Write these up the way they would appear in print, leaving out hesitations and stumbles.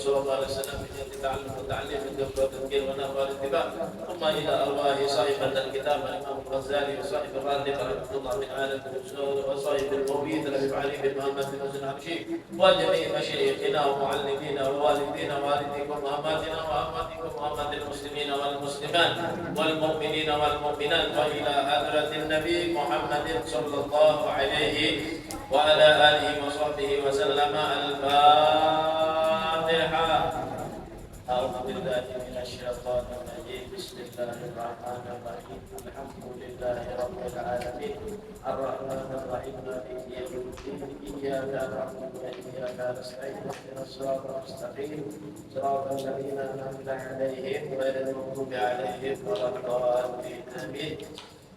صلى الله عليه وسلم بجد تعلم وتعليم الدب والتذكير والنفع والاتباع ثم إلى أرواح صاحب الكتاب الإمام الغزالي وصاحب الرازي رحمه الله من آل وصاحب المويد الحبيب علي بن محمد بن حسن الحبشي وجميع مشايخنا ومعلمينا ووالدينا ووالديكم وأماتنا وأماتكم وأمات المسلمين والمسلمات والمؤمنين والمؤمنات وإلى حضرة النبي محمد صلى الله عليه وعلى آله وصحبه وسلم. الفاتحة. أعوذ بالله من الشيطان الرجيم. بسم الله الرحمن الرحيم. الحمد لله رب العالمين الرحمن الرحيم مالك يوم الدين إياك نعبد وإياك نستعين اهدنا الصراط المستقيم صراط الذين أنعمت عليهم غير المغضوب عليهم ولا الضالين آمين.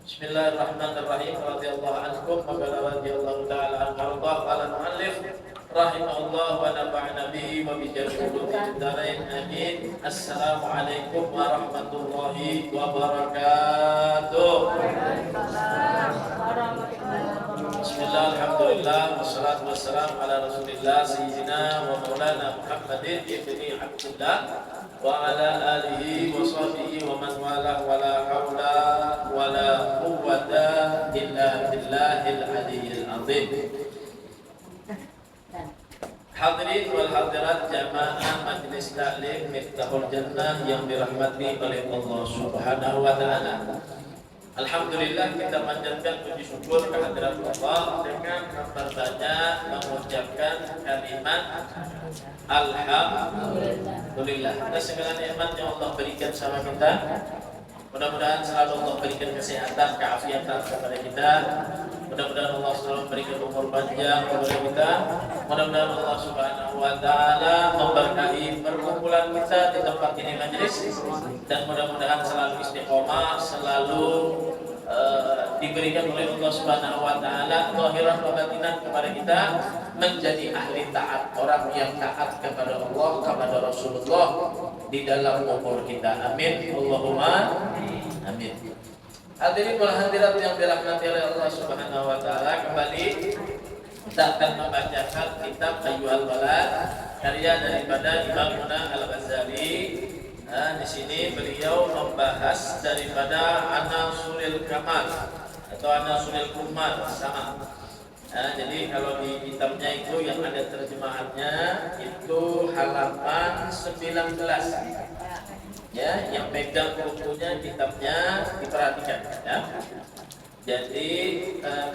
بسم الله الرحمن الرحيم. رضي الله عنكم وقال رضي الله تعالى عنه وارضاه. قال المؤلف رحمه الله ونفعنا به وبجميع علوم الدارين آمين. السلام عليكم ورحمة الله وبركاته. بسم الله الحمد لله والصلاة والسلام على رسول الله سيدنا ومولانا محمد ابن عبد الله وعلى آله وصحبه ومن والاه ولا حول ولا قوة إلا بالله العلي العظيم. Hadirin wal hadirat jamaah Majelis Taklim Miftahul Jannah yang dirahmati oleh Allah Subhanahu wa taala. Alhamdulillah kita panjatkan puji syukur kehadirat Allah dengan memperbanyak mengucapkan kalimat alhamdulillah atas segala nikmat yang Allah berikan sama kita. Mudah-mudahan selalu Allah berikan kesehatan, keafiatan kepada kita. Mudah-mudahan Allah selalu memberikan umur panjang kepada kita. Mudah-mudahan Allah Subhanahu wa taala memberkahi perkumpulan kita di tempat ini majelis, dan mudah-mudahan selalu istiqomah, selalu diberikan oleh Allah Subhanahu wa taala zahiran wa batinan kepada kita menjadi ahli taat, orang yang taat kepada Allah, kepada Rasulullah di dalam umur kita. Amin. Allahumma amin. Hadirin wal hadirat yang dirahmati oleh Allah Subhanahu wa taala, kembali kita akan membacakan kitab Ayyuhal Walad karya daripada Imam Al-Ghazali. Di sini beliau membahas daripada Anasuril Kamal atau Anasuril Kumal sama. Jadi kalau di kitabnya itu yang ada terjemahannya itu halaman 19. Ya, yang pegang bukunya kitabnya diperhatikan ya. Jadi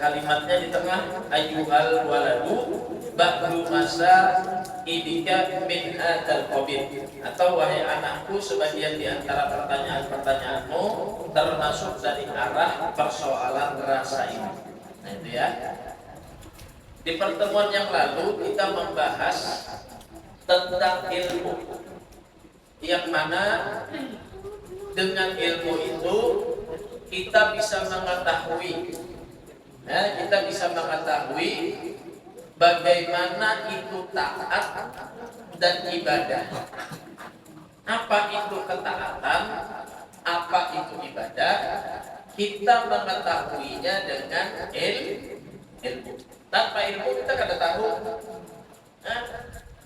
kalimatnya di tengah ayyuhal waladu ba'du masa idika min hadzal qabil, atau wahai anakku sebagian di antara pertanyaan-pertanyaanmu termasuk dari arah persoalan rasa ini. Nah itu ya. Di pertemuan yang lalu kita membahas tentang ilmu, yang mana dengan ilmu itu kita bisa mengetahui, bagaimana itu taat dan ibadah. Apa itu ketaatan? Apa itu ibadah? Kita mengetahuinya dengan ilmu. Tanpa ilmu kita tidak tahu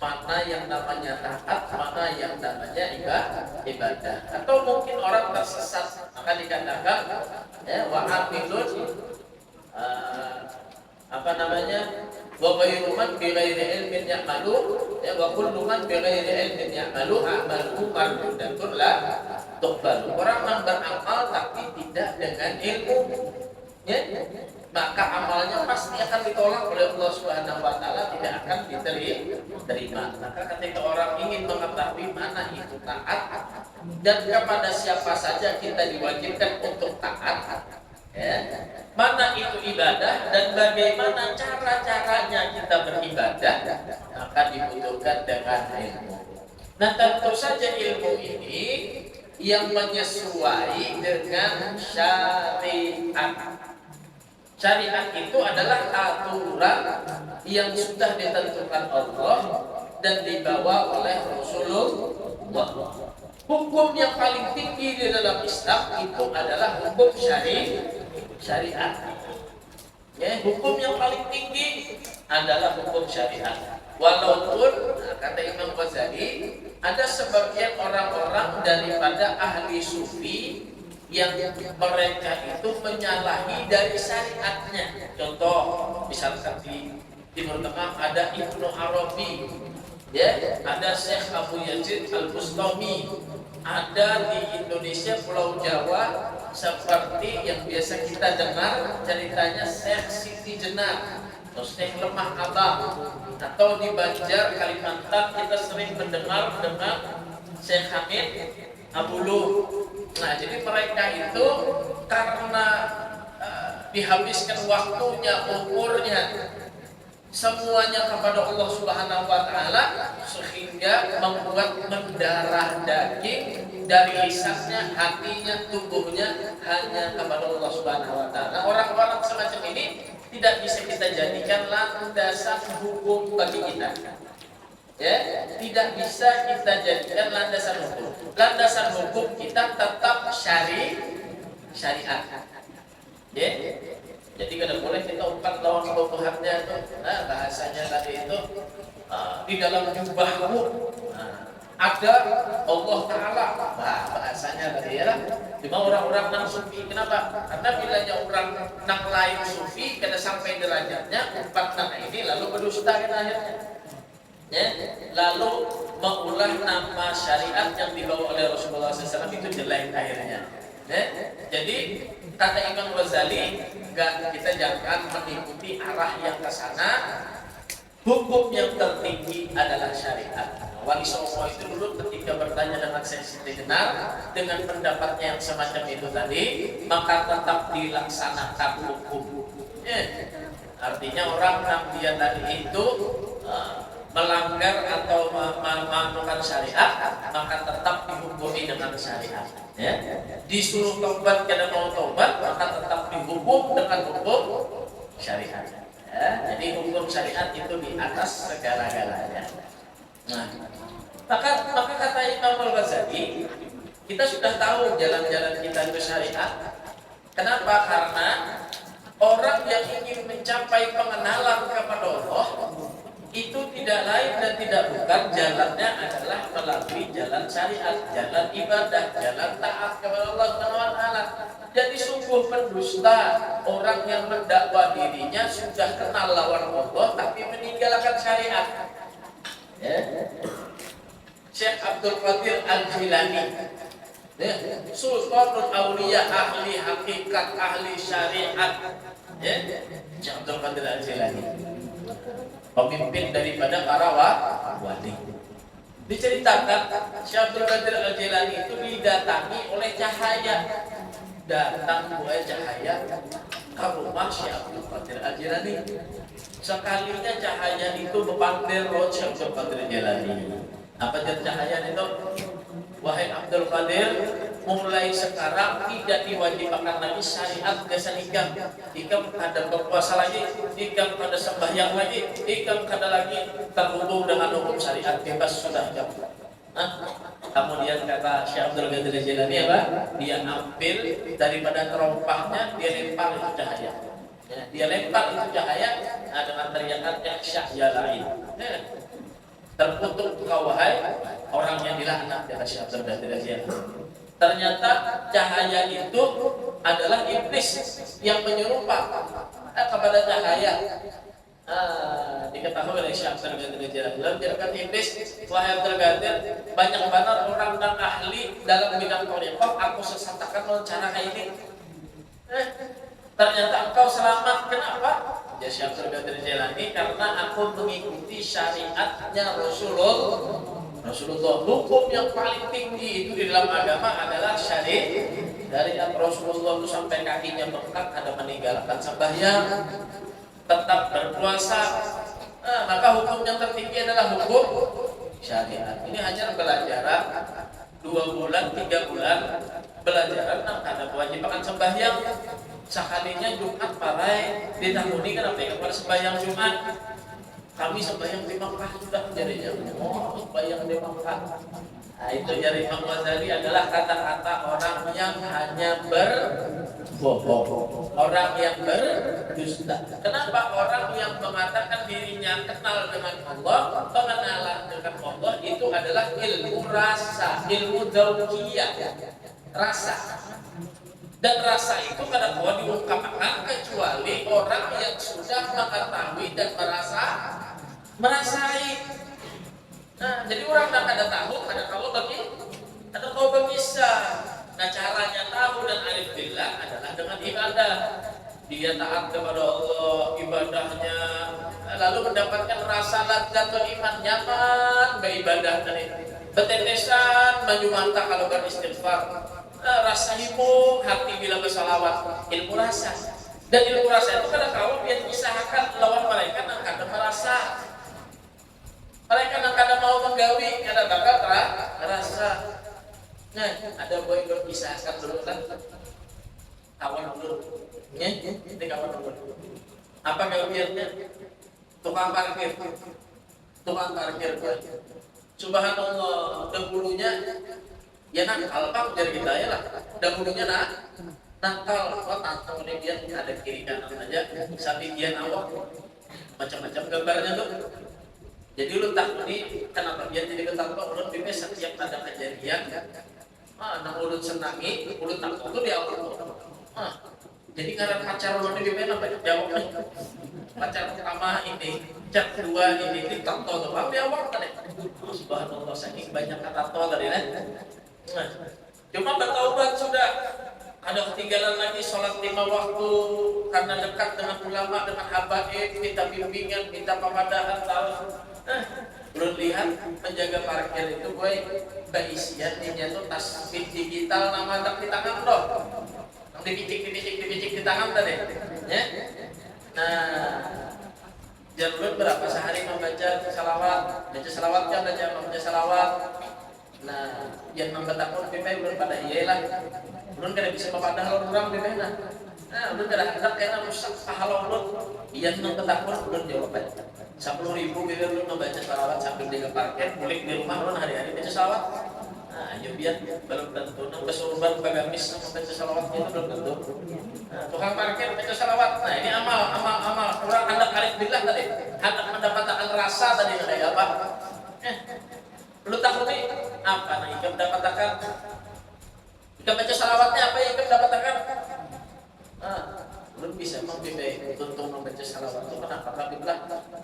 mana yang namanya taat, mana yang namanya ibadah. Atau mungkin orang tersesat, maka dikatakan wa amilun wa ghairu man bi ghairi ilmin ya'malu wa kullu man bi ghairi ilmin ya'malu a'maluhu mardudatun la tuqbalu. Orang yang beramal tapi tidak dengan ilmu, maka amalnya pasti akan ditolak oleh Allah Subhanahu wa taala, tidak akan diterima. Maka ketika orang ingin mengetahui mana itu taat dan kepada siapa saja kita diwajibkan untuk taat, mana itu ibadah dan bagaimana cara-caranya kita beribadah, maka dibutuhkan dengan ilmu. Nah, tentu saja ilmu ini yang menyesuaikan dengan syariat. Syariat itu adalah aturan yang sudah ditentukan Allah dan dibawa oleh Rasulullah. Hukum yang paling tinggi di dalam Islam itu adalah hukum syariat. Hukum yang paling tinggi adalah hukum syariat. Walaupun kata Imam Ghazali Ghazali, ada sebagian orang-orang daripada ahli sufi yang mereka itu menyalahi dari syariatnya. Contoh, misalkan di Timur Tengah ada Ibnu Arabi, ya, ada Syekh Abu Yazid Al-Bustami, ada di Indonesia Pulau Jawa seperti yang biasa kita dengar ceritanya Syekh Siti Jenar atau Syekh Lemah Abang, atau di Banjar Kalimantan kita sering mendengar dengan Syekh Hamid Abuluh. Nah, jadi mereka itu karena dihabiskan waktunya, umurnya, semuanya kepada Allah Subhanahu wa taala, sehingga membuat mendarah daging dari lisannya, hatinya, tubuhnya hanya kepada Allah Subhanahu wa taala. Orang-orang semacam ini tidak bisa kita jadikan landasan hukum bagi kita. Ya, tidak bisa kita jadikan landasan hukum. Landasan hukum kita tetap syariat. Ya. Jadi tidak boleh kita umpat lawan kebutuhannya itu. Nah, bahasanya tadi itu di dalam jubahmu ada Allah Ta'ala. Nah, bahasanya tadi ya. Cuma orang-orang nang sufi, kenapa? Karena bilanya orang nang lain sufi, kada sampai derajatnya umpat nang ini lalu berdusta kita akhirnya. Ya, lalu mengulah nama syariat yang dibawa oleh Rasulullah SAW itu jelek akhirnya. Ya, jadi kata Imam Ghazali, kita jangan mengikuti arah yang ke sana. Hukum yang tertinggi adalah syariat. Wali Songo itu dulu ketika bertanya dengan Syekh Siti Jenar dengan pendapatnya yang semacam itu tadi, maka tetap dilaksanakan hukum. Artinya orang yang dia tadi itu melanggar atau melakukan syariat, maka tetap dihukumi dengan syariat. Ya. Disuruh tobat kada mau tobat, maka tetap dihukum dengan hukum syariat. Ya. Jadi hukum syariat itu di atas segala-galanya. Nah, maka kata Imam Al-Ghazali, kita sudah tahu jalan-jalan kita itu syariat. Kenapa? Karena orang yang ingin mencapai pengenalan kepada Allah itu tidak lain dan tidak bukan jalannya adalah melalui jalan syariat, jalan ibadah, jalan taat kepada Allah Subhanahu wa taala. Jadi sungguh pendusta orang yang mendakwa dirinya sudah kenal lawan Allah tapi meninggalkan syariat. Ya. Syekh Abdul Qadir Al-Jilani, ya, Sultanul Auliya, ahli hakikat, ahli syariat. Ya, Syekh Abdul Qadir Al-Jilani, pemimpin daripada para wali. Diceritakan Syekh Abdul Qadir Al-Jilani itu didatangi oleh cahaya. Datang buaya cahaya ke rumah Syekh Abdul Qadir Al-Jilani. Sekalinya cahaya itu berpandir roh Syekh Abdul Qadir Al-Jilani. Apa jadi cahaya itu? Wahai Abdul Qadir, mulai sekarang tidak diwajibkan lagi syariat desa nikah. Ikam kada berpuasa lagi, ikam kada sembahyang lagi, ikam kada lagi terhubung dengan hukum syariat, bebas sudah jam. Kemudian kata Syekh Abdul Qadir Jilani apa? Dia ambil daripada terompahnya, dia lempar itu cahaya. Ya, dia lempar itu cahaya dengan teriakan Syah ya lain. Terkutuk kau wahai orang yang dilaknat, kata Syekh Abdul Qadir Jilani. Ternyata cahaya itu adalah iblis yang menyerupak kepada cahaya. Diketahui oleh Syekh Abdul Qadir Jilani. Jangan iblis, wahai Abdul Qadir, banyak banget orang yang ahli dalam bidang thariqah, aku sesatakan dengan cara kayak ini. Ternyata engkau selamat. Kenapa? Ya Syekh Abdul Qadir Jilani, karena aku mengikuti syariatnya Rasulullah. Hukum yang paling tinggi itu di dalam agama adalah syariat Rasulullah itu sampai kakinya bengkak, ada meninggalkan sembahyang, tetap berpuasa. Maka hukum yang tertinggi adalah hukum syariat. Ini hanya belajaran 2 bulan, 3 bulan belajaran, ada kewajiban sembahyang. Sekalinya Jumat parai ditanguni kenapa kepada sembahyang Jumat. Kami sembahyang di Makkah sudah jadinya. Oh, sembahyang di Makkah. Nah, itu dari Imam Ghazali adalah kata-kata orang yang hanya bohong, orang yang berdusta. Kenapa? Orang yang mengatakan dirinya kenal dengan Allah, pengenalan dengan Allah itu adalah ilmu rasa, ilmu dzauqiyah, rasa. Dan rasa itu kadang-kadang diungkapkan kecuali orang yang sudah mengetahui dan merasai. Nah, jadi orang yang ada tahu, ada tahu bisa. Nah, caranya tahu dan arif billah adalah dengan ibadah. Dia taat kepada Allah, ibadahnya, lalu mendapatkan rasa ladzatul iman, nyaman beribadah dan betetesan maju mata kalau beristighfar, rasa hibur hati bila bersalawat, ilmu rasa. Dan ilmu rasa itu kadang-kadang dia diusahakan lawan mereka yang kadang merasa, mereka yang kadang mau menggawi, kadang bakal rasa. Nah, ada boy berpisahkan dulu kan, kawan dulu, ini kawan dulu. Apa kelebihannya? Tukang parkir boy. Subhanallah, dahulunya ya nakal pak dari kita ya lah. Dahulunya nakal, tantang dia ada kiri kanan aja, sampai dia awak macam-macam gambarnya tuh. Jadi lu tak ini kenapa dia jadi ketangkap? Ulun bime setiap ada kejadian. Nang ulut senangi, ulut takut tuh dia awal. Jadi karena pacar ulun bime apa jawab nih? Pacar pertama ini, pacar kedua ini, TikTok tuh apa dia awal kan? Subhanallah, saking banyak kata tol tadi kan. Cuma bertaubat sudah. Ada ketinggalan lagi sholat 5 waktu karena dekat dengan ulama, dengan habaib, minta bimbingan, minta pemadahan tahu. Belum lihat menjaga parkir itu gue keisian ini tuh tas digital nama tak di tangan loh, dipicik di tangan tadi ya. Nah, jalur berapa sehari membaca salawat baca salawat. Nah, yang membatakun pipai belum pada iyalah, belum kada bisa mempadah orang pipai nah. Belum kada hendak karena rusak pahala ulun. Iya membatakun belum jawab aja. 10.000 bila lu membaca salawat sambil di parkir, mulik di rumah lu hari-hari baca salawat. Nah, ayo biar belum tentu nang kesurupan bagamis membaca salawat itu belum tentu. Nah, tukang parkir baca salawat. Nah, ini amal. Orang hendak arif billah tadi, hendak mendapatkan rasa tadi kayak apa? Lu takut nih apa? Nah, ikam mendapatkan. Ikam baca salawatnya apa yang ikam mendapatkan? Belum bisa membimbing untuk membaca salawat itu kenapa? Tapi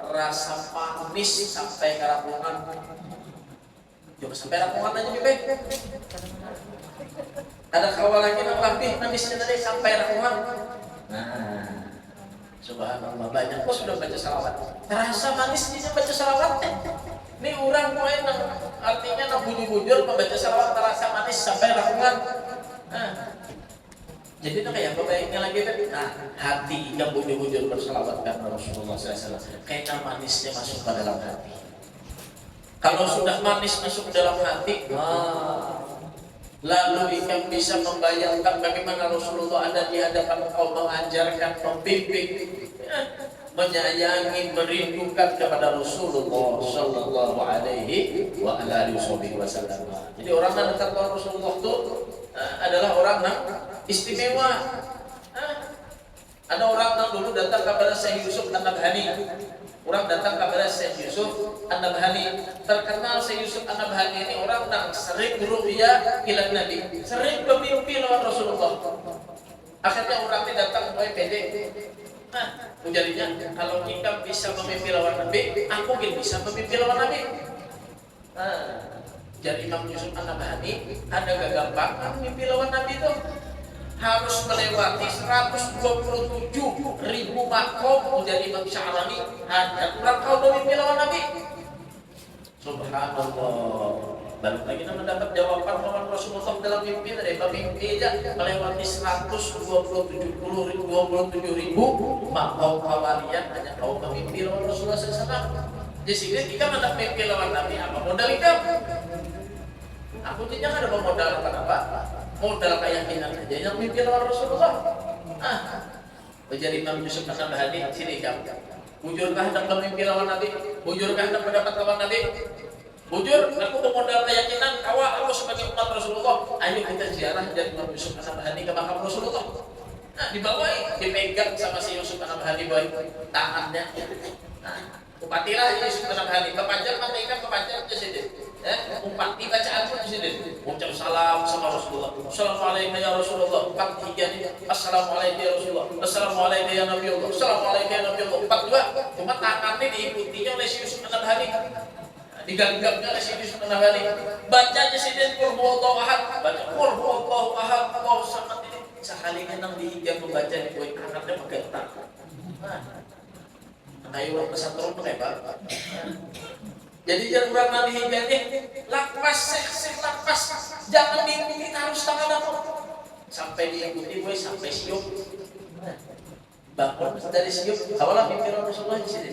rasa manis sampai ke rapungan. Coba sampai rapungan aja bimbing. Ada kawal lagi yang lebih manisnya tadi sampai rapungan. Nah, subhanallah banyak kok sudah baca salawat. Rasa manisnya baca salawat. Ini orang main artinya nak bujur-bujur membaca salawat terasa manis sampai rapungan. Jadi itu kayak apa baiknya lagi kan? Nah, hati yang bujur-bujur bersalawat karena Rasulullah SAW. Kayak manisnya masuk ke dalam hati. Kalau sudah manis masuk ke dalam hati, lalu ikan bisa membayangkan bagaimana Rasulullah ada di hadapan kau mengajarkan, membimbing, menyayangi, merindukan kepada Rasulullah Sallallahu Alaihi Wasallam. Jadi orang yang dekat dengan Rasulullah itu adalah orang yang istimewa. Ada orang yang dulu datang kepada Syekh Yusuf An-Nabhani. Orang datang kepada Syekh Yusuf An-Nabhani. Terkenal Syekh Yusuf An-Nabhani ini orang yang sering ru'ya ila Nabi, sering bermimpi lawan Rasulullah. Akhirnya orang ini datang ke PD. Ujarnya, kalau kita bisa memimpi lawan Nabi, aku bisa memimpi lawan Nabi. Jadi Imam Yusuf An-Nabhani ada gak gampang memimpi lawan Nabi itu? Harus melewati 127.000 makom. Menjadi Imam Sya'rani ada kurang kau memimpi lawan Nabi. Subhanallah. Balik lagi kita mendapat jawaban lawan Rasulullah dalam mimpi tadi. Mimpi aja melewati 127.000 makom kawalian hanya kau memimpi lawan Rasulullah SAW. Di sini kita mendapat mimpi lawan Nabi, apa modal kita? Aku tidak ada modal apa-apa. Modal keyakinan aja yang mimpi lawan Rasulullah. Menjadi Imam Yusuf An-Nabhani sini kamu. Bujurkah hendak mimpi lawan Nabi? Bujurkah hendak mendapat lawan Nabi? Bujur, aku bermodal keyakinan aku sebagai umat Rasulullah. Ayo kita ziarah dari Imam Yusuf An-Nabhani ke makam Rasulullah. Nah, dibawain, dipegang sama si Yusuf An-Nabhani boy, tangannya. Nah, upatilah Yusuf An-Nabhani, kepanjang mata ikan kepanjang aja sih. Upati bacaan pun di sini. Ucap salam sama Rasulullah. Assalamualaikum ya Rasulullah. Empat tiga nih. Assalamualaikum ya Rasulullah. Assalamualaikum ya Nabi Allah. Assalamualaikum ya Nabi Allah. Empat dua. Cuma tangannya diikutinya oleh si Yusuf An-Nabhani. Diganggapnya oleh si Yusuf An-Nabhani. Bacanya sih dia qul huwallahu ahad. Baca qul huwallahu ahad. Allahu samad ini. Sekalinya nang dihiga membaca di poin tangannya menggetar. Ayo orang pesantren pakai apa? Jadi jangan kurang nanti hingga lapas, lapas, jangan diikuti harus tangan aku sampai diikuti gue sampai siup, bangun dari siup, awalah mimpi Rasulullah di sini.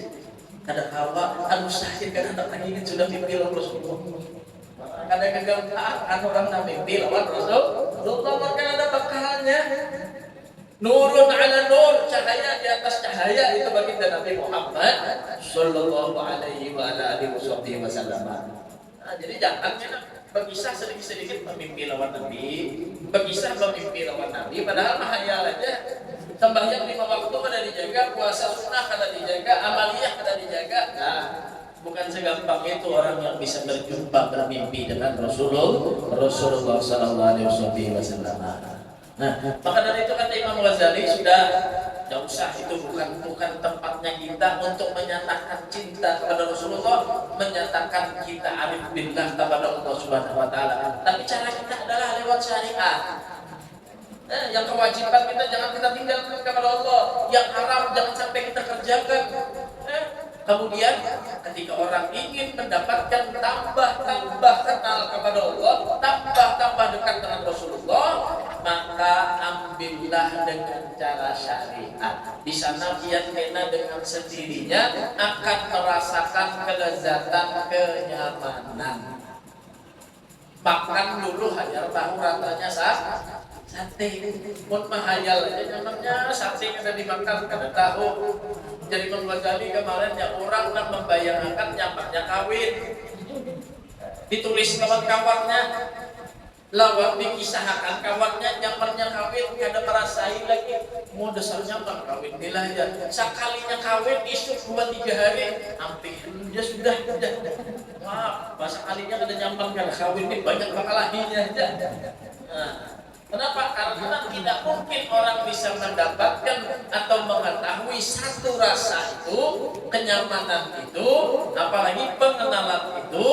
Kadang hawa, anu sakit kadang anak ingin sudah mimpi Rasulullah. Kadang kegempaan orang nak mimpi lawan Rasulullah maka ada bakalannya. Nurun ala nur, cahaya di atas cahaya itu baginda Nabi Muhammad sallallahu alaihi wa alihi wasallam. Nah, jadi jangan berkisah sedikit-sedikit memimpi lawan Nabi, berkisah memimpi lawan Nabi, padahal mahayal aja. Sembahyang 5 waktu kada dijaga, puasa sunnah kada dijaga, amaliyah kada dijaga. Nah, bukan segampang itu orang yang bisa berjumpa bermimpi dengan Rasulullah sallallahu alaihi wasallam. Nah, maka dari itu kata Imam Ghazali sudah tidak usah, itu bukan tempatnya kita untuk menyatakan cinta kepada Rasulullah, menyatakan kita arif billah kepada Allah Subhanahu wa taala. Tapi cara kita adalah lewat syariat. Yang kewajiban kita jangan kita tinggalkan kepada Allah, yang haram jangan sampai kita kerjakan. Kemudian ketika orang ingin mendapatkan tambah kenal kepada Allah, tambah dekat dengan Rasulullah, maka ambillah dengan cara syariat. Di sana dia kena dengan sendirinya akan merasakan kelezatan, kenyamanan. Makan dulu hanya tahu rasanya sate, pun mahayal aja namanya sate kada dimakan kada tahu. Jadi Ghazali kemarin yang orang nak membayangkan nyampaknya kawin, ditulis kawan-kawannya, lawan dikisahkan kawannya nyampaknya kawin kada merasai lagi, mau dasar nyampang kawin nilai aja. Sekalinya kawin isu 2-3 hari, hampir dia sudah. Wah, masa kalinya kada nyampang kan kawin ini banyak bakalahinya aja. Nah, kenapa? Karena tidak mungkin orang bisa mendapatkan atau mengetahui satu rasa itu, kenyamanan itu, apalagi pengenalan itu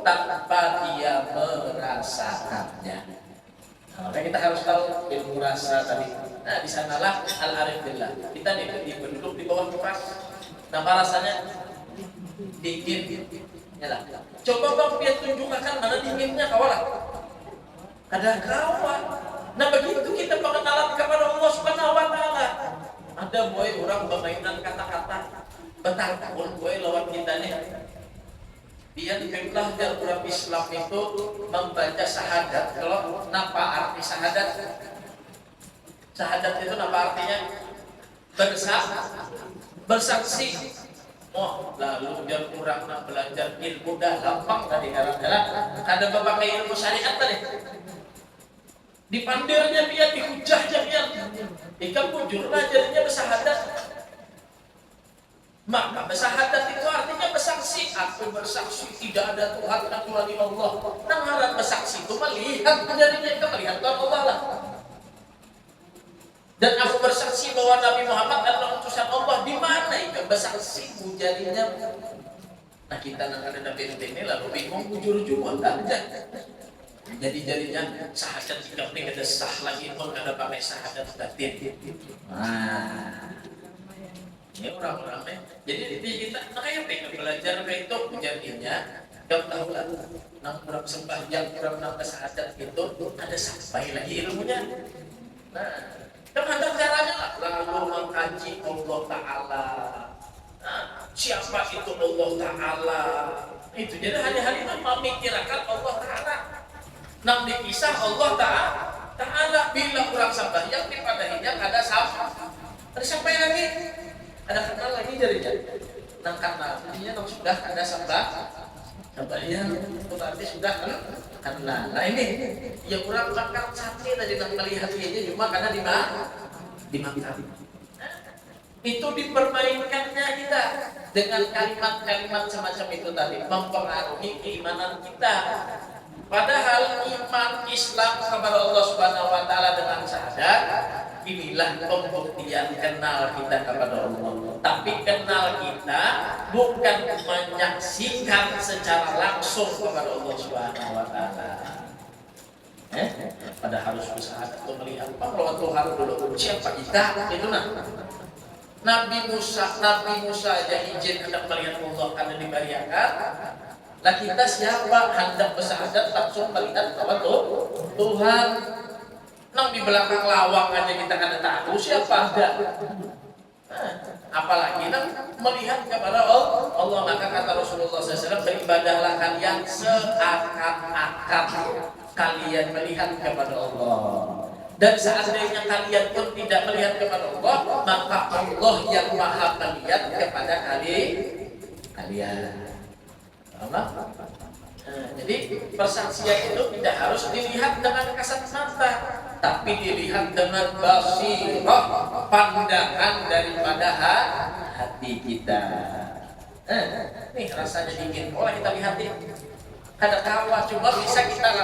tanpa dia merasakannya. Maka kita harus tahu ilmu rasa tadi. Nah, di sanalah al-arif billah. Kita duduk di bawah kipas. Nama rasanya dingin. Yalah. Coba bang dia tunjukkan mana dinginnya kawalah. Ada kawan. Nah begitu kita pengenalan kepada Allah Subhanahu wa taala. Ada boy orang permainan kata-kata. Betahun boy lawan kita nih. Dia belajar dalam Islam itu membaca syahadat. Kalau napa arti syahadat? Syahadat itu napa artinya? Bersaksi. Oh, lalu dia kurang nak belajar ilmu dah gampang tadi karena ada berbagai ilmu syariat tadi. Dipandirnya dia, dihujahnya dia. Ikan bujurlah jadinya bersahadat. Maka bersahadat itu artinya bersaksi. Aku bersaksi tidak ada Tuhan kecuali Allah. Nah, harap bersaksi itu melihat jadinya itu melihat Tuhan Allah lah. Dan aku bersaksi bahwa Nabi Muhammad adalah utusan Allah. Di mana itu bersaksi jadinya? Nah, kita nak ada Nabi ini lalu bingung bujur juga aja. Jadi-jadinya syahadat jika ini ada sah lagi pun ada pakai syahadat batin. Nah, ini orang-orang jadi kita makanya pengen belajar itu jadinya kamu tahu lah, nak kurang sembahyang, kurang nak syahadat itu ada sampai lagi ilmunya. Nah, kamu ada caranya lah, lalu mengkaji Allah Taala. Nah, siapa itu Allah Taala? Itu jadi hari-hari itu memikirkan Allah Taala. Nak dikisah Allah Ta'ala bila kurang sembahyang dipadahinya ada sampai lagi ada kenal lagi jadinya nang kenal jadinya nang sudah ada sembahyang itu berarti sudah kenal. Nah ini ya kurang makan sate tadi nang melihat ini cuma karena dimakan. Itu dipermainkannya kita dengan kalimat-kalimat semacam itu tadi, mempengaruhi keimanan kita. Padahal iman Islam kepada Allah Subhanahu wa taala dengan syahadat, inilah pembuktian kenal kita kepada Allah. Tapi kenal kita bukan menyaksikan secara langsung kepada Allah Subhanahu wa taala. Pada harus bersyahadat untuk melihat bahwa Tuhan dulu siapa kita itu Nabi Musa aja izin hendak melihat Allah karena dibahayakan. Lah kita siapa hendak bersyahadat langsung melihat bahwa Tuhan. Nang di belakang lawang aja kita kada tahu siapa ada. Apalagi nang melihat kepada Allah. Maka kata Rasulullah SAW, beribadahlah kalian seakan-akan kalian melihat kepada Allah. Dan seandainya kalian pun tidak melihat kepada Allah, maka Allah yang maha melihat kepada kalian. Jadi persaksian itu tidak harus dilihat dengan kasat mata, tapi dilihat dengan basirah, pandangan daripada hati kita. Nih rasanya dingin, boleh kita lihat nih. Ada kawa cuma bisa kita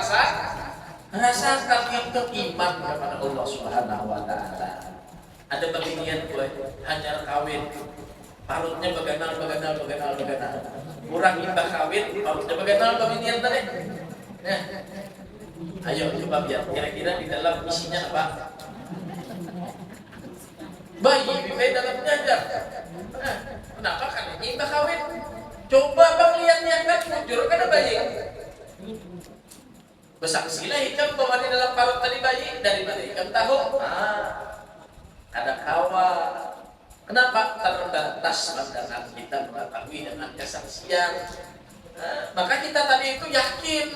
rasakan itu iman kepada Allah Subhanahu wa taala. Ada bagian gue hanya kawin, parutnya beganal. Kurang imbah kawin, parutnya beganal bagian tadi. Nah, ayo coba biar kira-kira di dalam isinya apa? Bayi di dalamnya aja. Kenapa kan imbah kawin? Coba bang lihat kan jujur kan bayi. Bersaksilah hikam bahwa di dalam parut tadi bayi daripada hikam tahu. Ada kawa. Kenapa? Terbatas pandangan kita mengetahui dengan kesaksian. Maka kita tadi itu yakin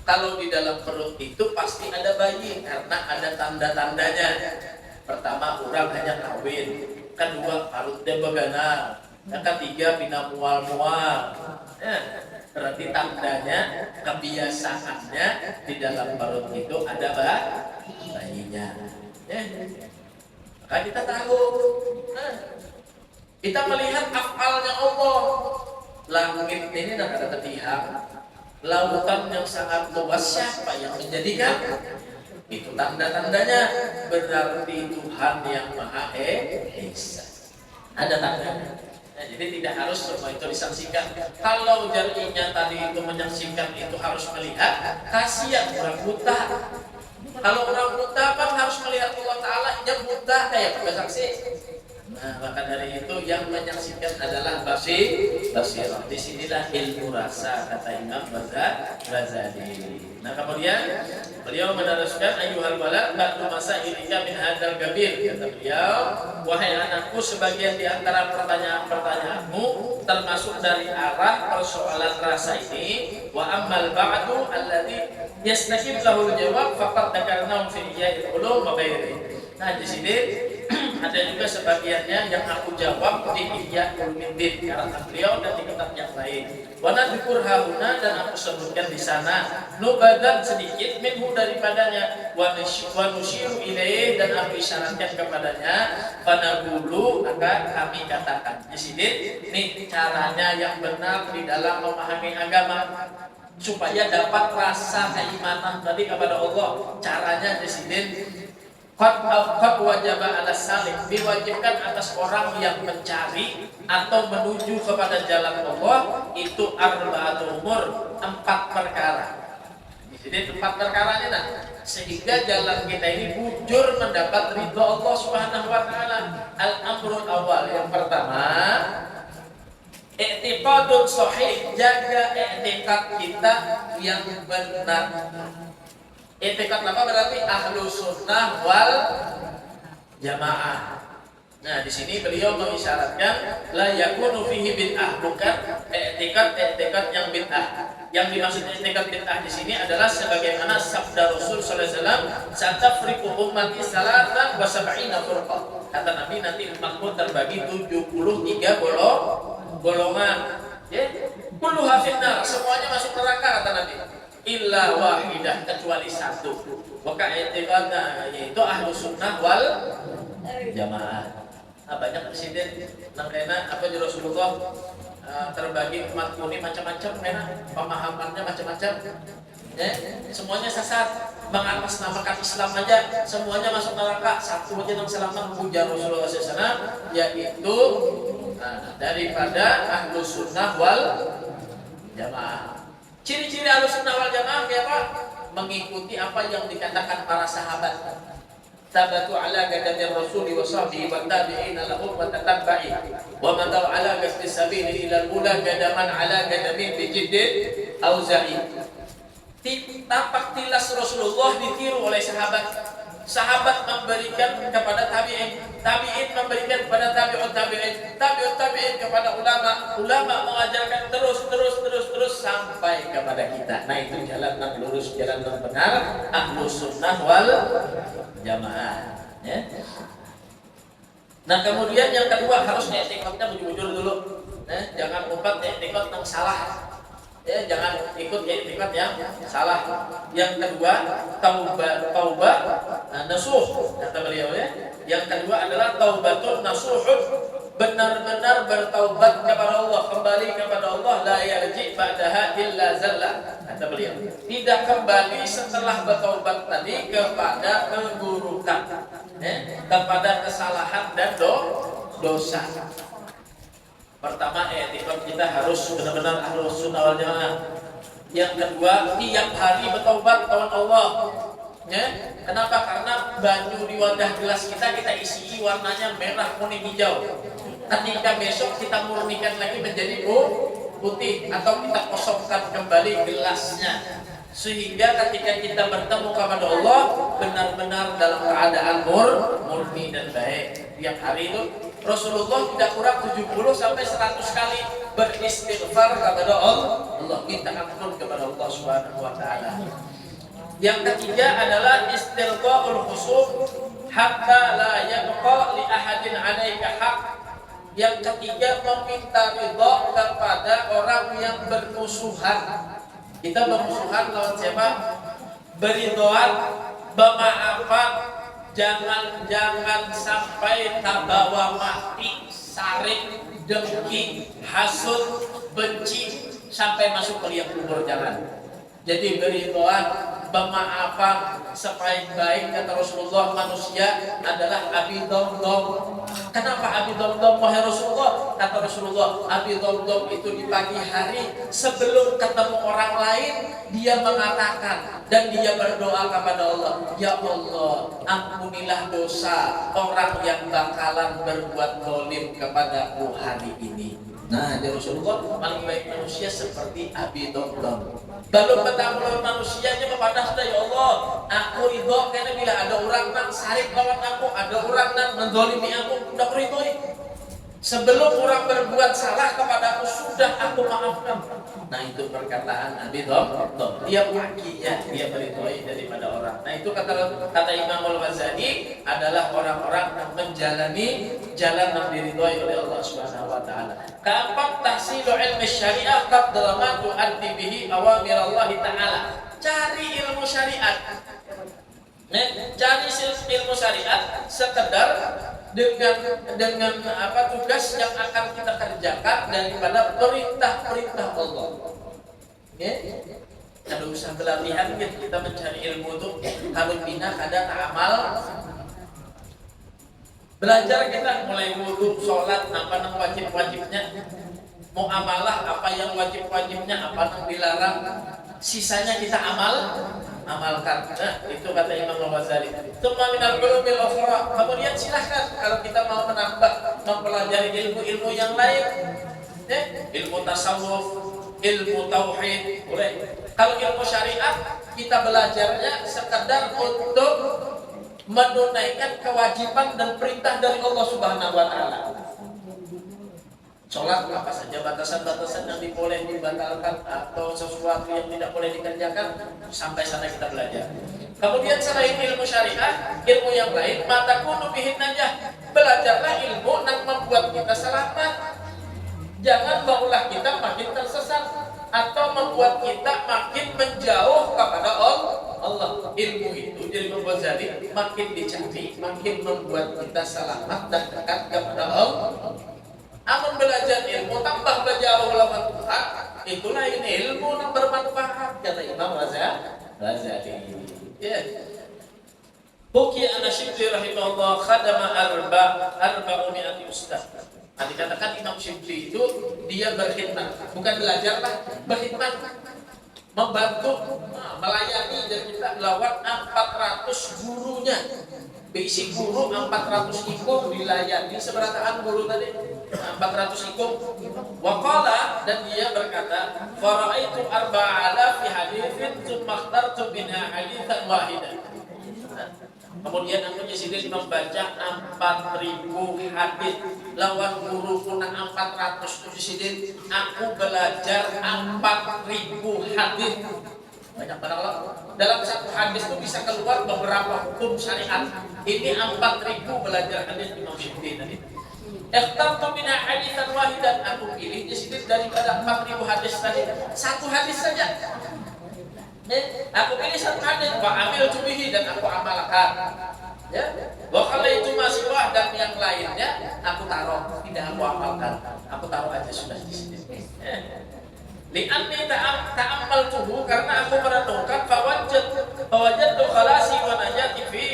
kalau di dalam perut itu pasti ada bayi karena ada tanda-tandanya. Pertama, orang hanya kawin. Kedua, parutnya beganal. Yang ketiga, bina mual-mual. Berarti tandanya, kebiasaannya di dalam perut itu ada bayinya. Maka kita tahu. Kita melihat afalnya Allah. Langit ini tidak ada terlihat. Lautan yang sangat luas, siapa yang menjadikan? Itu tanda-tandanya. Berarti Tuhan yang Maha Esa. Ada tandanya. Jadi tidak harus semua itu disaksikan. Kalau jarinya tadi itu menyaksikan, itu harus melihat. Kasihan orang buta. Kalau orang buta kan harus melihat Allah Ta'ala. Dia buta kayak bersaksi. Nah, maka dari itu yang menyaksikan adalah basirah. Disinilah ilmu rasa, kata Imam Ghazali. Nah, kemudian beliau meneruskan, ayyuhal walad ba'du masailika min hadzal gabir. Kata beliau, wahai anakku, sebagian di antara pertanyaan-pertanyaanmu termasuk dari arah persoalan rasa ini, wa ammal ba'du alladhi yastakib lahul jawab faqad dzakarnahu fi iya'il ulum wa ghairihi. Nah, di sini ada juga sebagiannya yang aku jawab di Ihya Ulumuddin karena beliau dan di kitab yang lain. Wa nadhkur hauna, dan aku sebutkan di sana nubadan sedikit minhu daripadanya, wa nusyiru ilaih, dan aku isyaratkan kepadanya, fanaqulu, akan kami katakan. Di sini nih caranya yang benar di dalam memahami agama supaya dapat rasa keimanan tadi kepada Allah. Caranya di sini qad wajaba ala salik, diwajibkan atas orang yang mencari atau menuju kepada jalan Allah itu arba'atul umur, 4 perkara. Di sini 4 perkara ini sehingga jalan kita ini bujur mendapat ridha Allah Subhanahu wa taala. Al-amrul awal, yang pertama, i'tiqadun sahih, jaga i'tiqad kita yang benar. I'tiqad apa berarti? Ahlu sunnah wal jamaah. Nah, di sini beliau mengisyaratkan la yakunu fihi bid'ah, bukan i'tiqad yang bid'ah. Yang dimaksud i'tiqad bid'ah di sini adalah sebagaimana sabda Rasul sallallahu alaihi wasallam, "Satafriqu ummati salatan wa sab'ina furqah." Kata Nabi, nanti umatku terbagi 73 golongan. Ya, kullu hafinnar, semuanya masuk neraka kata Nabi. Illa wahidah, kecuali satu. Maka i'tiqadnya yaitu ahlu sunnah wal jamaah. Nah, banyak presiden nangkena apa di Rasulullah terbagi umat ini macam-macam, karena pemahamannya macam-macam. Ya, semuanya sesat, mengatasnamakan Islam aja semuanya masuk neraka. Satu aja yang selamat, puja Rasulullah SAW, yaitu daripada ahlus sunnah wal jamaah. Ciri-ciri ahlus sunnah wal jamaah kayak apa? Mengikuti apa yang dikatakan para sahabat. Tabatu ala gadamir rasuli wa sahbihi wa tabi'ina lahum wa tatabba'i wa madaw ala qasdi sabili ila al-ula gadaman ala gadamin bijiddin auza'i. Tapak tilas Rasulullah ditiru oleh sahabat. Sahabat memberikan kepada tabi'in, tabi'in memberikan kepada tabi'ut tabi'in, tabi'ut tabi'in kepada ulama, ulama mengajarkan terus sampai kepada kita. Nah, itu jalan yang lurus, jalan yang benar, ahlus sunnah wal jamaah. Ya. Nah, kemudian yang kedua harus etikotnya bujur-bujur dulu. Jangan umpat etikot yang salah. Ya, jangan ikut etikot yang salah. Yang kedua, taubah nasuh kata beliau ya. Yang kedua adalah taubatun nasuhun, benar-benar bertaubat kepada Allah, kembali kepada Allah, la yarji ba'daha illa zalla kata beliau. Tidak kembali setelah bertaubat tadi kepada keburukan, kepada kesalahan dan dosa. Pertama, etikot kita harus benar-benar ahlus sunnah wal jamaah. Yang kedua, tiap hari bertaubat kawan Allah. Ya, kenapa? Karena baju di wadah gelas kita isi warnanya merah, kuning, hijau. Ketika besok kita murnikan lagi menjadi putih atau kita kosongkan kembali gelasnya, sehingga ketika kita bertemu kepada Allah benar-benar dalam keadaan murni dan baik. Tiap hari itu Rasulullah tidak kurang 70 sampai 100 kali beristighfar kepada Allah, minta ampun kepada Allah Subhanahu wa taala. Yang ketiga adalah istilqaul khusum hatta la yabqa li ahadin 'alaika haq. Yang ketiga, meminta ridha kepada orang yang bermusuhan. Kita bermusuhan lawan siapa? Beridhoan, bermaafan, jangan sampai tabawa mati, sarik, dengki, hasud, benci sampai masuk ke liang kubur, jangan. Jadi beridhoan, bermaafan, sebaik-baik kata Rasulullah manusia adalah Abi Dhamdham. Kenapa Abi Dhamdham wahai Rasulullah? Kata Rasulullah, Abi Dhamdham itu di pagi hari sebelum ketemu orang lain dia mengatakan dan dia berdoa kepada Allah, ya Allah, ampunilah dosa orang yang bakalan berbuat zalim kepadaku hari ini. Nah, dari Rasulullah paling baik manusia seperti Abi Dhamdham. Belum ketemu manusianya kepada sudah, ya Allah, aku ridho karena bila ada orang nak sarik lawan aku, ada orang nak menzalimi aku, udah ridhoi. Sebelum orang berbuat salah kepadaku sudah aku maafkan. Nah, itu perkataan Abi Dhamdham. Dia paginya dia meridhoi daripada orang. Nah, itu kata Imam Al-Ghazali adalah orang-orang yang menjalani jalan yang diridhoi oleh Allah Subhanahu wa taala. Keempat, tahsilu ilmi syariah qaddalamatu addi bihi awamir Allah taala. Cari ilmu syariat. Cari ilmu syariat sekedar dengan tugas yang akan kita kerjakan daripada perintah-perintah Allah. Kalau usah berlatihan kita mencari ilmu itu harus bina kadang amal. Belajar kita mulai wudu, sholat, apa yang wajib-wajibnya, mau amalah apa yang wajib-wajibnya, apa yang dilarang, sisanya kita amalkan. Nah, itu kata Imam Al-Ghazali. Tsumma minal ulumil ukhra. Kemudian silahkan kalau kita mau menambah mempelajari ilmu-ilmu yang lain, ilmu tasawuf, ilmu tauhid, boleh. Kalau ilmu syariat kita belajarnya sekedar untuk menunaikan kewajiban dan perintah dari Allah Subhanahu wa taala. Sholat apa saja batasan-batasan yang boleh dibatalkan atau sesuatu yang tidak boleh dikerjakan, sampai sana kita belajar. Kemudian selain ilmu syariah, ilmu yang lain, mata kudu bihin aja. Belajarlah ilmu yang membuat kita selamat. Jangan maulah kita makin tersesat atau membuat kita makin menjauh kepada Allah Allah, ilmu itu jadi membuat jadi makin dicari, makin membuat kita selamat dan dekat kepada Allah. Amun belajar ilmu tambah belajar ulama Tuhan, itulah ini ilmu yang bermanfaat kata Imam Ghazali. Ya. Buki An-Shibli rahimahullah khadama arba'umi'ati ustaz. Nah, dikatakan Imam Shibli itu dia berkhidmat, bukan belajar lah, berkhidmat, membantu, melayani, dan kita lawan 400 gurunya. Bisi guru 400 ikum dilayani. Seberataan guru tadi? 400 ikum. Waqala, dan dia berkata, fara'aitu arba'ala fi hadithin tsumma ikhtartu minha hadithan wahidan. Kemudian aku jadi membaca 4.000 hadis lawan guru pun 400 jadi aku belajar 4.000 hadis. Banyak banget Allah. Dalam satu hadis itu bisa keluar beberapa hukum syariat. Ini 4.000 belajar hadis Imam Shibli tadi. Ikhtartu minha haditsan wahidan, aku pilih di sini daripada 4.000 hadis tadi satu hadis saja. Aku pilih satu hadis, wa amil tubihi, dan aku amalkan. Ya, wa kalau itu masih wah dan yang lainnya aku taruh, tidak aku amalkan. Aku taruh aja sudah di sini. Li'anni ta'ammal tuhu, karena aku merenungkan fawajadtu khalasi wa najati fi,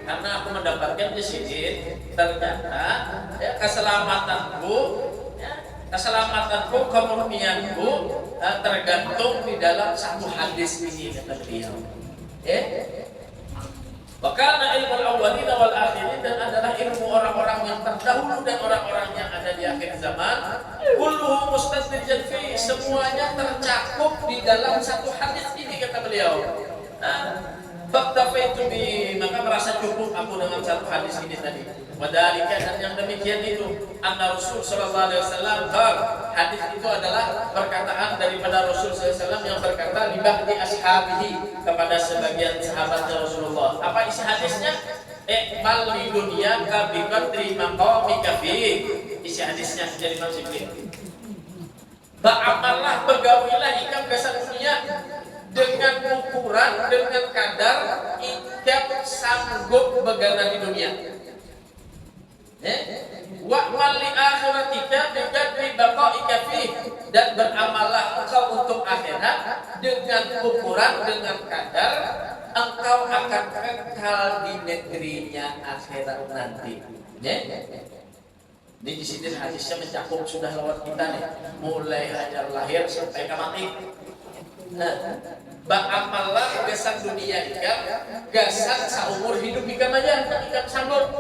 karena aku mendapatkan di sini ternyata ya, keselamatanku, kemurnianku tergantung di dalam satu hadis ini kata beliau. Wakana ilmu al-awwalin wal akhirin, dan adalah ilmu orang-orang yang terdahulu dan orang-orang yang ada di akhir zaman. Kulluhu mustadrijun fi, semuanya tercakup di dalam satu hadis ini kata beliau. Faktafaitu bi, maka merasa cukup aku dengan satu hadis ini tadi. Wadhalika, dan yang demikian itu anna Rasul sallallahu alaihi wasallam, hadis itu adalah perkataan daripada Rasul sallallahu alaihi wasallam yang berkata li ba'di ashabihi, kepada sebagian sahabatnya Rasulullah. Apa isi hadisnya? Mal li dunyaka bi qadri maqamika fi. Isi hadisnya dari Imam Shibli. Ba'amallah, bergawilah ikam kesan dunia dengan ukuran, dengan kadar ikam sanggup begana di dunia. Wa'mal li akhiratika biqadri baqaika fi, dan beramallah engkau untuk akhirat dengan ukuran, dengan kadar engkau akan kekal di negerinya akhirat nanti. Ini di sini hadisnya mencakup sudah lewat kita nih, mulai hajar lahir sampai mati. Ba'amallah gasan dunia ikam, gasan seumur hidup ikam aja, ikam sanggup.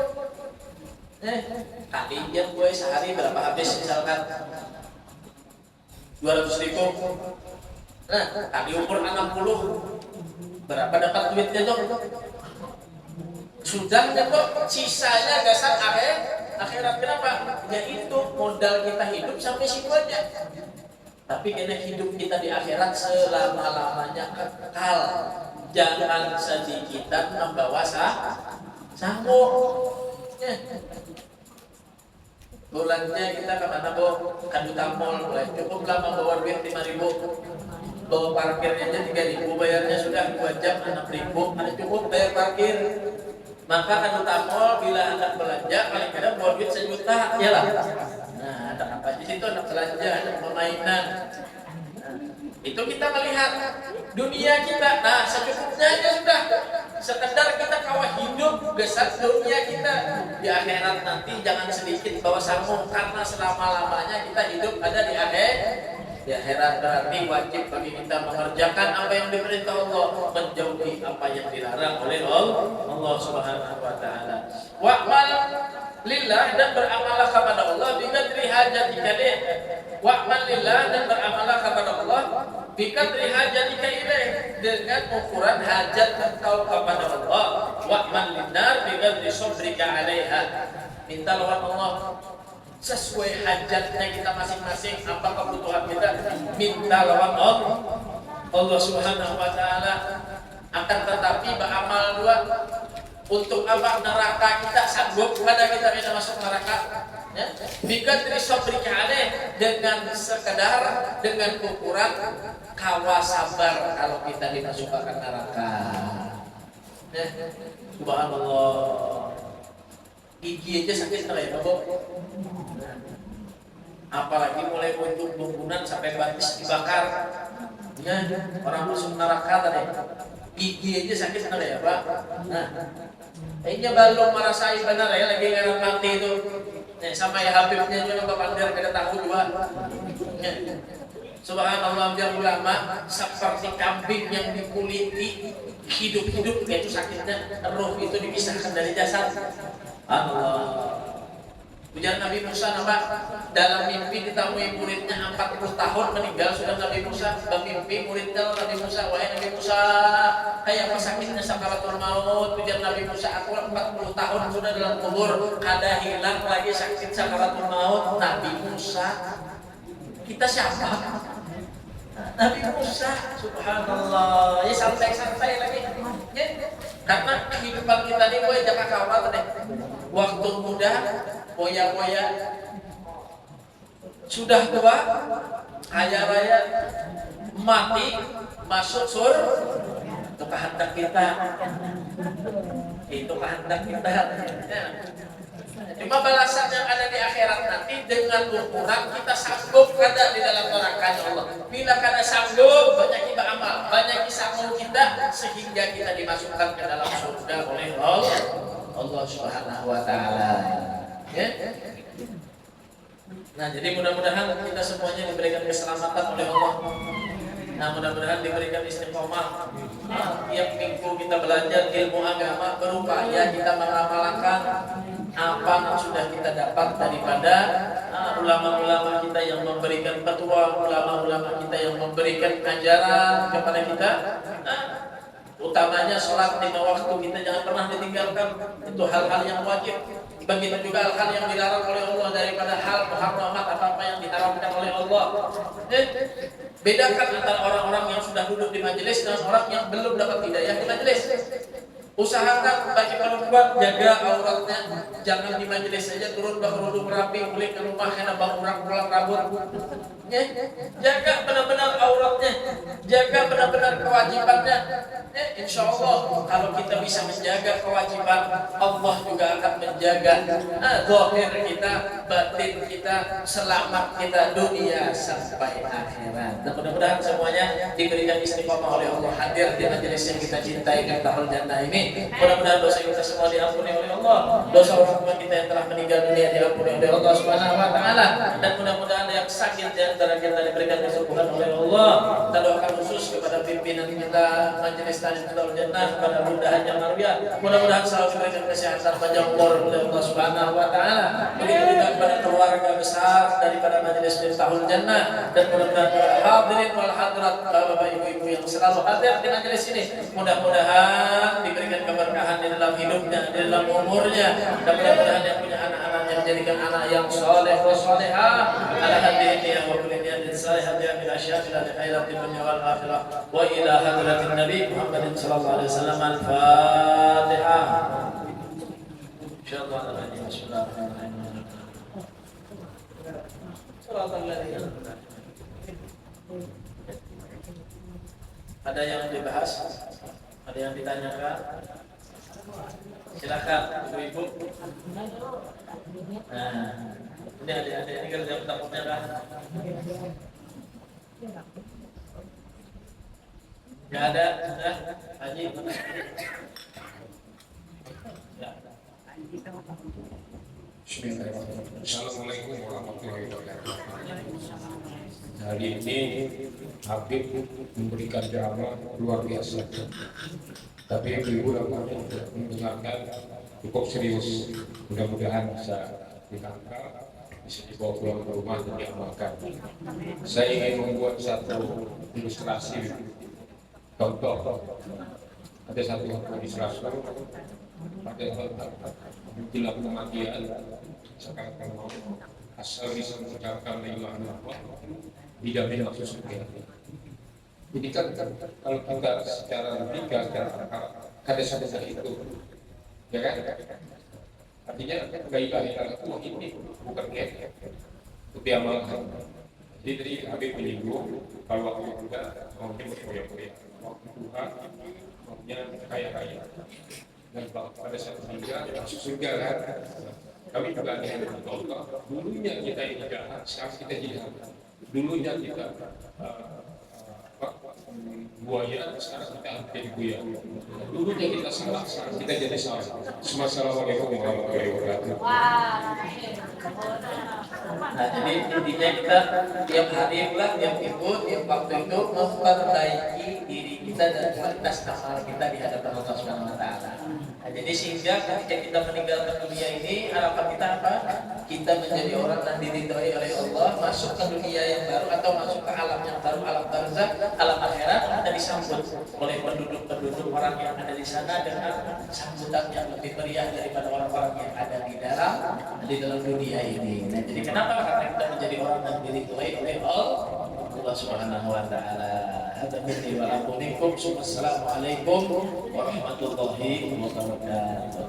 Kali dia gue sehari berapa habis misalkan 200.000. Kali umur 60 berapa dapat duitnya dong? Sudah kok, sisanya gasan akhirat. Kenapa? Ya itu modal kita hidup sampai situ aja. Tapi kena hidup kita di akhirat selama-lamanya kekal. Jangan sedikitan membawa sanggup. Bulannya kita kemana Kaduta Mall, cukuplah membawa duit 5.000, bawa parkirnya aja 3.000, bayarnya sudah 2 jam 6.000, ada cukup bayar parkir. Maka Kaduta Mall bila anak belanja paling kadang bawa duit 1 juta, ya lah. Nah, ada apa di situ? Anak belanja, ada permainan. Itu kita melihat dunia kita, nah secukupnya aja sudah. Sekedar kita kawah hidup besar dunia kita. Di akhirat nanti jangan sedikit bawa sanggup, karena selama-lamanya kita hidup ada di akhirat. Berarti wajib bagi kita mengerjakan apa yang diperintah Allah, menjauhi apa yang dilarang oleh Allah Subhanahu wa taala. Wa'mal lillah, dan beramalah kepada Allah biqadri hajatika ilaih. Wa'mal lillah, dan beramalah kepada Allah biqadri hajatika ilaih, dengan ukuran hajat engkau kepada Allah. Wa'mal linnar biqadri sabrika 'alaiha, minta lawan Allah sesuai hajatnya kita masing-masing, apa kebutuhan kita, minta lawan Allah Subhanahu wa taala. Akan tetapi beramal dua, untuk apa? Neraka kita sanggup pada kita bisa masuk neraka, ya? Biqadri sabrika 'alaih, dengan sekedar, dengan ukuran kawa sabar kalau kita dimasukkan neraka. Ya, subhanallah. Gigi aja sakit ya, Bapak. Apalagi mulai ujung bumbunan sampai batis dibakar. Ya, orang masuk neraka tadi. Gigi aja sakit ya, Pak. Nah, ini belum merasai benar ya lagi ngaran mati itu. Sama ya Habibnya juga Bapak Andir kada tahu juga. Ya. Subhanallah, biar ulama seperti kambing yang dikuliti hidup-hidup itu sakitnya, roh itu dipisahkan dari jasad. Allah. Ujar Nabi Musa nama dalam mimpi ditemui muridnya 40 tahun meninggal sudah Nabi Musa bermimpi muridnya Nabi Musa, wahai Nabi Musa, kayak apa sakitnya sakaratul maut? Ujar Nabi Musa, aku 40 tahun sudah dalam kubur, ada hilang lagi sakit sakaratul maut. Nabi Musa, kita siapa? Nabi Musa, subhanallah. Ya santai-santai lagi. Ya. Karena kehidupan kita ini boleh jangan kawal deh. Waktu muda, boya-boya, sudah tua, kaya raya, mati, masuk surga. Itu kehendak kita. Itu kehendak kita. Ya. Cuma balasan yang ada di akhirat nanti dengan ukuran kita sanggup ada di dalam neraka Allah. Bila kada sanggup, banyak kita amal, banyak sanggup kita sehingga kita dimasukkan ke dalam surga oleh Allah Subhanahu wa taala. Ya. Nah, jadi mudah-mudahan kita semuanya diberikan keselamatan oleh Allah. Nah, mudah-mudahan diberikan istiqomah. Tiap minggu kita belajar ilmu agama, berupaya kita mengamalkan apa yang sudah kita dapat daripada ulama-ulama kita yang memberikan fatwa, ulama-ulama kita yang memberikan ajaran kepada kita. Utamanya sholat 5 waktu kita jangan pernah ditinggalkan. Itu hal-hal yang wajib. Begitu juga hal-hal yang dilarang oleh Allah daripada hal muharramat, apa-apa yang diharamkan oleh Allah. Bedakan antara orang-orang yang sudah duduk di majelis dan orang yang belum dapat hidayah di majelis. Usahakan bagi perempuan jaga auratnya, jangan di majelis saja turun berkerudung rapi, balik ke rumah kena bangun pulang rambut. Ya, jaga benar-benar auratnya, jaga benar-benar kewajibannya. Insya Allah kalau kita bisa menjaga kewajiban, Allah juga akan menjaga zahir kita, batin kita, selamat kita dunia sampai akhirat. Dan mudah-mudahan semuanya diberikan istiqomah oleh Allah, hadir di majelis yang kita cintai Darul Jannah ini. Mudah-mudahan dosa kita semua diampuni oleh Allah, dosa orang tua kita yang telah meninggal dunia diampuni oleh Allah Subhanahu wa taala, dan mudah-mudahan yang sakit di antara kita diberikan kesembuhan oleh Allah. Kita doakan khusus kepada pimpinan kita majelis Tajul Jannah, kepada Bunda Hajar Marwiyah, mudah-mudahan selalu diberikan kesehatan panjang umur oleh Allah Subhanahu wa taala. Begitu juga kepada keluarga besar daripada majelis Tajul Jannah, dan mudah-mudahan kepada hadirin wal hadirat, bapak ibu-ibu yang selalu hadir di majelis ini, mudah-mudahan diberikan keberkahan di dalam hidupnya, di dalam umurnya, dan mudah-mudahan yang punya anak-anaknya menjadikan anak yang soleh wa solehah, ala hadhihi wa kulli niyatin salihah bil asyafil khairat dunya wal akhirah, wa ila hadratin nabi Muhammadin sallallahu alaihi wasallam. Al-Fatihah. Insyaallah bismillahirrahmanirrahim. Ada yang dibahas? Ada yang ditanyakan? Silakan ibu-ibu. Nah, ini adik-adik ini kerja takutnya kan? Gak ada, sudah, Haji. Ya. Bismillahirrahmanirrahim. Assalamualaikum warahmatullahi wabarakatuh. Hari ini Habib memberikan ceramah luar biasa. Tapi ibu namanya mendengarkan cukup serius. Mudah-mudahan bisa ditangkap, bisa dibawa pulang ke rumah dan diamalkan. Saya ingin membuat satu ilustrasi contoh. Ada satu ilustrasi pada menjelang kematian sekarang mau asal bisa mengucapkan la ilaha illallah dijamin masuk surga. Ini kan kalau kita secara logika ada satu itu, ya kan? Artinya la ilaha illallah ini bukan gaya, itu diamalkan. Jadi tadi Habib menyinggung kalau waktu juga mungkin berkoyak-koyak waktu Tuhan yang kaya-kaya. Dan pada saat meninggal masuk surga kan. Kami juga ada yang Allah. Dulunya kita ini jahat, sekarang kita jahat. Dulunya kita buaya, sekarang kita jadi buaya. Dulunya kita salah, sekarang kita jadi salah. Assalamualaikum warahmatullahi wabarakatuh. Nah, jadi intinya kita tiap hari pula, tiap minggu, tiap waktu itu memperbaiki diri kita dan kualitas amal kita di hadapan Allah Subhanahu Wa Taala. Nah, jadi sehingga ketika kita meninggalkan dunia ini, harapan kita apa? Kita menjadi orang yang diridhoi oleh Allah, masuk ke dunia yang baru atau masuk ke alam yang baru, alam barzakh, alam akhirat, kita disambut oleh penduduk-penduduk orang yang ada di sana dengan sambutan yang lebih meriah daripada orang-orang yang ada di dalam dunia ini. Nah, jadi kenapa? Karena kita menjadi orang yang diridhoi oleh Allah Subhanahu Wa Taala. Hadirin wa lakum. Assalamualaikum warahmatullahi wabarakatuh.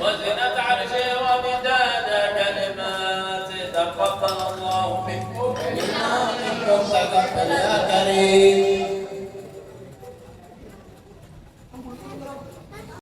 وزنة عرشه ومداد كلماته تقبل الله منكم تقبل يا كريم.